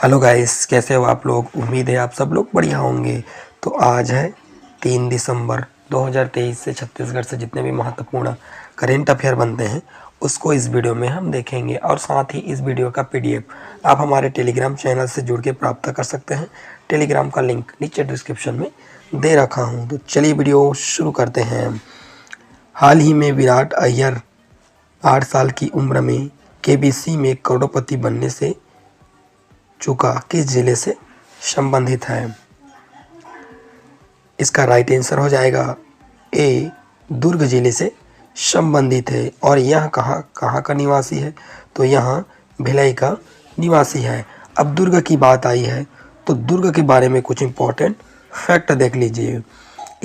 Hello guys, कैसे हो आप लोग। उम्मीद है आप सब लोग बढ़िया होंगे। तो आज है 3 दिसंबर 2023 से छत्तीसगढ़ से जितने भी महत्वपूर्ण करेंट अफेयर बनते हैं उसको इस वीडियो में हम देखेंगे। और साथ ही इस वीडियो का पीडीएफ आप हमारे टेलीग्राम चैनल से जुड़ के प्राप्त कर सकते हैं। टेलीग्राम का लिंक नीचे डिस्क्रिप्शन में दे रखा हूँ। तो चलिए वीडियो शुरू करते हैं। हाल ही में विराट अय्यर 8 साल की उम्र में केबीसी में करोड़पति बनने से चूका किस जिले से संबंधित है। इसका राइट आंसर हो जाएगा ए, दुर्ग जिले से संबंधित है। और यह कहाँ का निवासी है, तो यह भिलाई का निवासी है। अब दुर्ग की बात आई है तो दुर्ग के बारे में कुछ इम्पोर्टेंट फैक्ट देख लीजिए।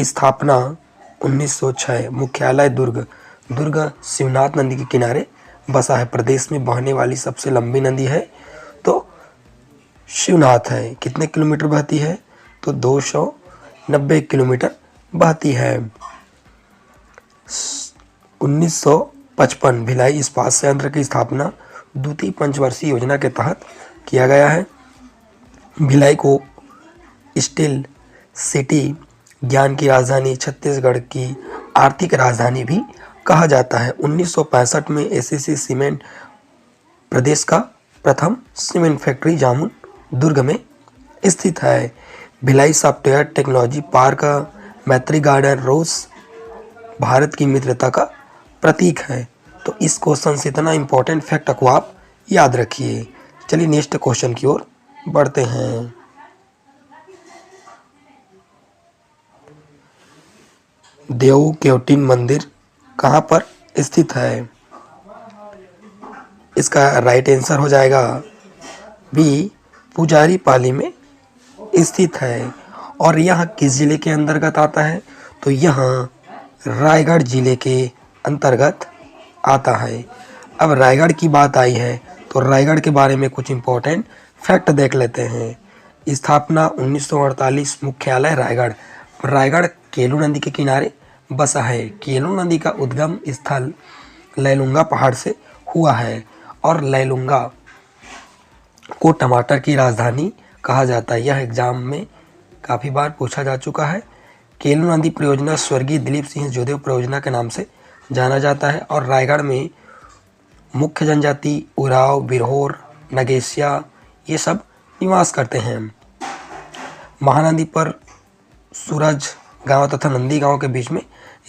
स्थापना 1906, मुख्यालय दुर्ग। दुर्ग शिवनाथ नदी के किनारे बसा है। प्रदेश में बहने वाली सबसे लंबी नदी है तो शिवनाथ है। कितने किलोमीटर बहती है, तो 290 किलोमीटर बहती है। 1955 भिलाई इस्पात संयंत्र की स्थापना द्वितीय पंचवर्षीय योजना के तहत किया गया है। भिलाई को स्टील सिटी, ज्ञान की राजधानी, छत्तीसगढ़ की आर्थिक राजधानी भी कहा जाता है। 1965 में एसीसी सीमेंट, प्रदेश का प्रथम सीमेंट फैक्ट्री जामुन दुर्ग में स्थित है। भिलाई सॉफ्टवेयर टेक्नोलॉजी पार्क, मैत्री गार्डन, रूस भारत की मित्रता का प्रतीक है। तो इस क्वेश्चन से इतना इम्पोर्टेंट फैक्ट को आप याद रखिए। चलिए नेक्स्ट क्वेश्चन की ओर बढ़ते हैं। देव केवटिन मंदिर कहाँ पर स्थित है। इसका राइट आंसर हो जाएगा बी, पुजारी पाली में स्थित है। और यह किस जिले के अंतर्गत आता है, तो यह रायगढ़ जिले के अंतर्गत आता है। अब रायगढ़ की बात आई है तो रायगढ़ के बारे में कुछ इम्पोर्टेंट फैक्ट देख लेते हैं। स्थापना 1948, मुख्यालय रायगढ़। रायगढ़ केलू नदी के किनारे बसा है। केलू नदी का उद्गम स्थल लैलूंगा पहाड़ से हुआ है। और लैलूंगा को टमाटर की राजधानी कहा जाता है। यह एग्जाम में काफ़ी बार पूछा जा चुका है। केलू नदी परियोजना स्वर्गीय दिलीप सिंह जोदेव परियोजना के नाम से जाना जाता है। और रायगढ़ में मुख्य जनजाति उराव, बिरहोर, नगेशिया ये सब निवास करते हैं। महानदी पर सूरज गांव तथा नंदी गांव के बीच में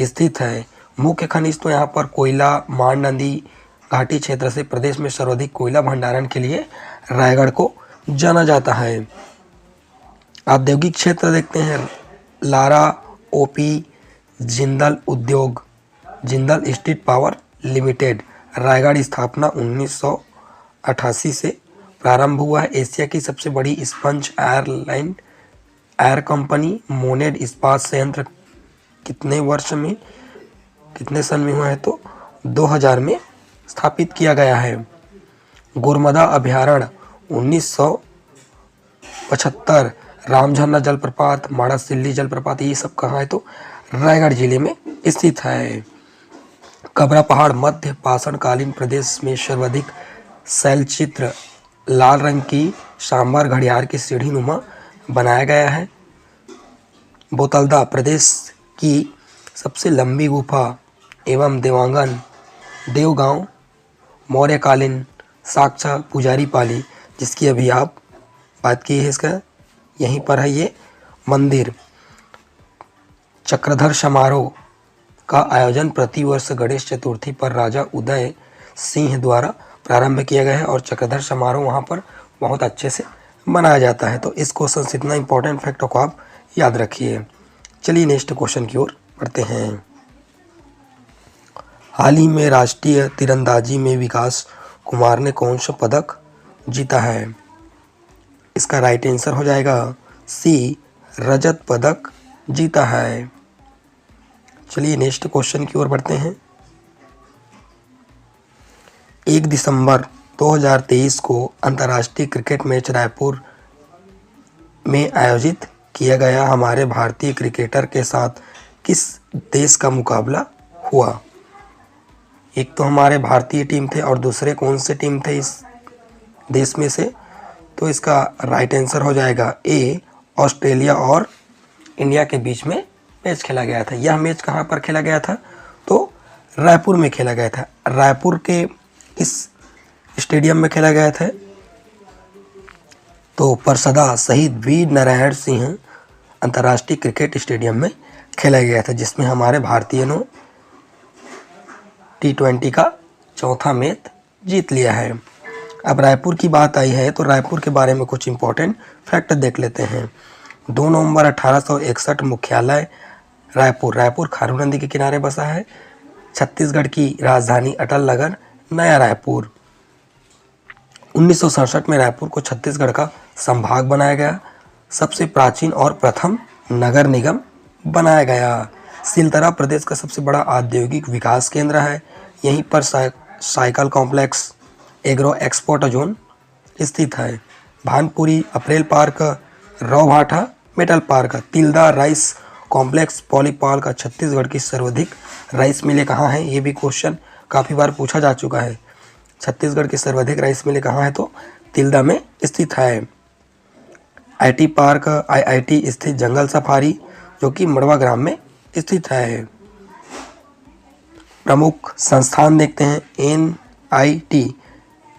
स्थित है। मुख्य खनिज तो यहाँ पर कोयला, मान नदी घाटी क्षेत्र से प्रदेश में सर्वाधिक कोयला भंडारण के लिए रायगढ़ को जाना जाता है। औद्योगिक क्षेत्र देखते हैं। लारा, ओपी, जिंदल उद्योग, Jindal steel power limited. Raigarh स्थापना 1988 से प्रारंभ हुआ है। एशिया की सबसे बड़ी स्पंज एयर कंपनी मोनेड इस्पात संयंत्र कितने सन में हुआ है, तो 2000 में स्थापित किया गया है। गोरमदा अभयारण्य 1975, रामझरना जलप्रपात, माड़ासिल्ली जलप्रपात ये सब कहाँ है, तो रायगढ़ जिले में स्थित है। कबरा पहाड़ मध्य पाषाणकालीन प्रदेश में सर्वाधिक शैलचित्र लाल रंग की सांबर घड़ियाल की सीढ़ी नुमा बनाया गया है। बोतलदा प्रदेश की सबसे लंबी गुफा एवं देवांगन देवगांव मौर्यकालीन साक्षा पुजारी पाली, जिसकी अभी आप बात की है, इसका यहीं पर है ये मंदिर। चक्रधर समारोह का आयोजन प्रतिवर्ष गणेश चतुर्थी पर राजा उदय सिंह द्वारा प्रारंभ किया गया है। और चक्रधर समारोह वहाँ पर बहुत अच्छे से मनाया जाता है। तो इस क्वेश्चन से इतना इम्पोर्टेंट फैक्ट को आप याद रखिए। चलिए नेक्स्ट क्वेश्चन की ओर बढ़ते हैं। हाल ही में राष्ट्रीय तीरंदाजी में विकास कुमार ने कौन सा पदक जीता है। इसका राइट आंसर हो जाएगा सी, रजत पदक जीता है। चलिए नेक्स्ट क्वेश्चन की ओर बढ़ते हैं। 1 दिसंबर 2023 को अंतर्राष्ट्रीय क्रिकेट मैच रायपुर में आयोजित किया गया। हमारे भारतीय क्रिकेटर के साथ किस देश का मुकाबला हुआ। एक तो हमारे भारतीय टीम थे और दूसरे कौन से टीम थे इस देश में से, तो इसका राइट आंसर हो जाएगा ए, ऑस्ट्रेलिया और इंडिया के बीच में मैच खेला गया था। यह मैच कहाँ पर खेला गया था? तो रायपुर में खेला गया था। रायपुर के इस स्टेडियम में खेला गया था। तो परसदा शहीद वीर नारायण सिंह अंतर्राष्ट्रीय क्रिकेट स्टेडियम में खेला गया था, जिसमें हमारे भारतीयों ने T20 का चौथा मैच जीत लिया है। अब रायपुर की बात आई है तो रायपुर के बारे में कुछ इंपॉर्टेंट फैक्ट देख लेते हैं। 2 नवंबर 1861 मुख्यालय रायपुर। रायपुर खारून नदी के किनारे बसा है। छत्तीसगढ़ की राजधानी अटल नगर नया रायपुर। 1967 में रायपुर को छत्तीसगढ़ का संभाग बनाया गया। सबसे प्राचीन और प्रथम नगर निगम बनाया गया। सिलतरा प्रदेश का सबसे बड़ा औद्योगिक विकास केंद्र है। यहीं पर cycle complex, agro export zone स्थित है। Bhanpuri apparel park, Raubhatha metal park, Tilda rice complex, पॉलीपाल का छत्तीसगढ़ की सर्वाधिक राइस मिलें कहाँ हैं? ये भी क्वेश्चन काफ़ी बार पूछा जा चुका है। छत्तीसगढ़ की सर्वाधिक राइस मिलें कहाँ है? तो तिल्दा में स्थित है। IT पार्क, IIT स्थित जंगल सफारी जो कि मड़वा ग्राम में स्थित है। प्रमुख संस्थान देखते हैं।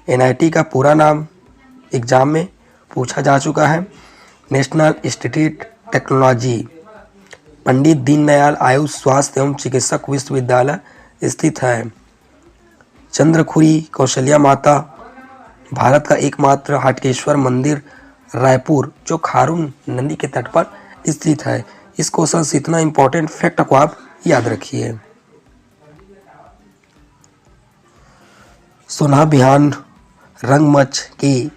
NIT का पूरा नाम एग्जाम में पूछा जा चुका है। National institute technology. Pandit Deendayal Ayush स्वास्थ्य एवं चिकित्सक विश्वविद्यालय स्थित है। चंद्रखुरी कौशल्या माता, भारत का एकमात्र हाटकेश्वर मंदिर रायपुर जो खारून नदी के तट पर स्थित है। इस क्वेश्चन से इतना इंपॉर्टेंट फैक्ट को आप याद रखिए। सोना बिहान रंगमंच की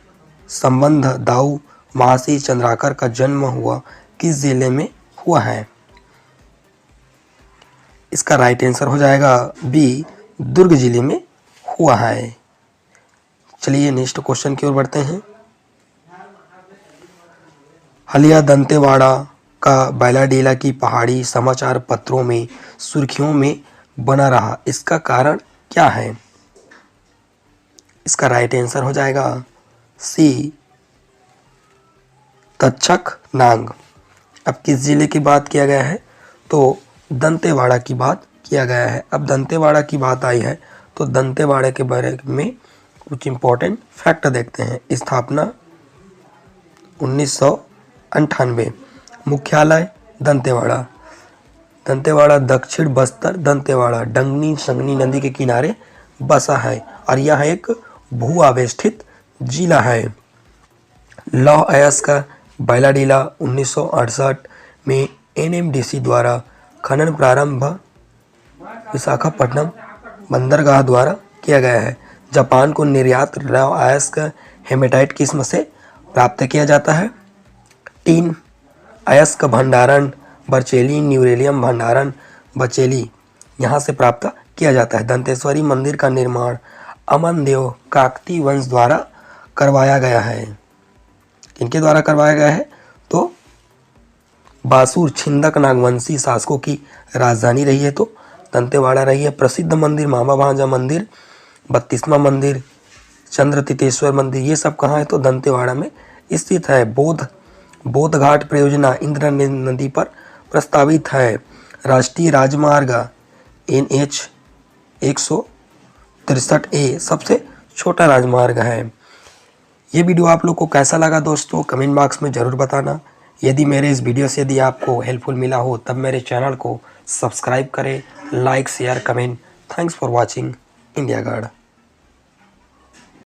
संबंध दाऊ महासी चंद्राकर का जन्म हुआ किस जिले में हुआ है? इसका राइट आंसर हो जाएगा बी, दुर्ग जिले में हुआ है। चलिए नेक्स्ट क्वेश्चन की ओर बढ़ते हैं। हलिया दंतेवाड़ा का बैलाडीला की पहाड़ी समाचार पत्रों में सुर्खियों में बना रहा, इसका कारण क्या है? इसका राइट आंसर हो जाएगा सी, तक्षक नाग। अब किस जिले की बात किया गया है? तो दंतेवाड़ा की बात किया गया है। अब दंतेवाड़ा की बात आई है तो दंतेवाड़ा के बारे में कुछ इंपॉर्टेंट फैक्ट देखते हैं। स्थापना 1998। मुख्यालय दंतेवाड़ा। दंतेवाड़ा दक्षिण बस्तर दंतेवाड़ा डंगनी संगनी नदी के किनारे बसा है और यह एक भू आवेष्टित जिला है। लौह अयस्क बैलाडीला 1968 में NMDC द्वारा खनन प्रारंभ विशाखापट्टनम बंदरगाह द्वारा किया गया है। जापान को निर्यात लौह अयस्क हेमेटाइट किस्म से प्राप्त किया जाता है। टीन अयस्क भंडारण बरचेली, न्यूरेलियम भंडारण बचेली यहाँ से प्राप्त किया जाता है। दंतेश्वरी मंदिर का निर्माण अमन देव काकती वंश द्वारा करवाया गया है। किनके द्वारा करवाया गया है? तो बासुर छिंदक नागवंशी शासकों की राजधानी रही है तो दंतेवाड़ा रही है। प्रसिद्ध मंदिर मामा भांजा मंदिर, 32वां मंदिर, चंद्रतीतेश्वर मंदिर, ये सब कहाँ है? तो दंतेवाड़ा में स्थित है। बोध घाट परियोजना इंद्रा नदी पर प्रस्तावित है। राष्ट्रीय राजमार्ग NH 163A सबसे छोटा राजमार्ग है। ये वीडियो आप लोग को कैसा लगा दोस्तों, कमेंट बॉक्स में ज़रूर बताना। यदि मेरे इस वीडियो से यदि आपको हेल्पफुल मिला हो तब मेरे चैनल को सब्सक्राइब करें, like share comment. Thanks for watching India guard.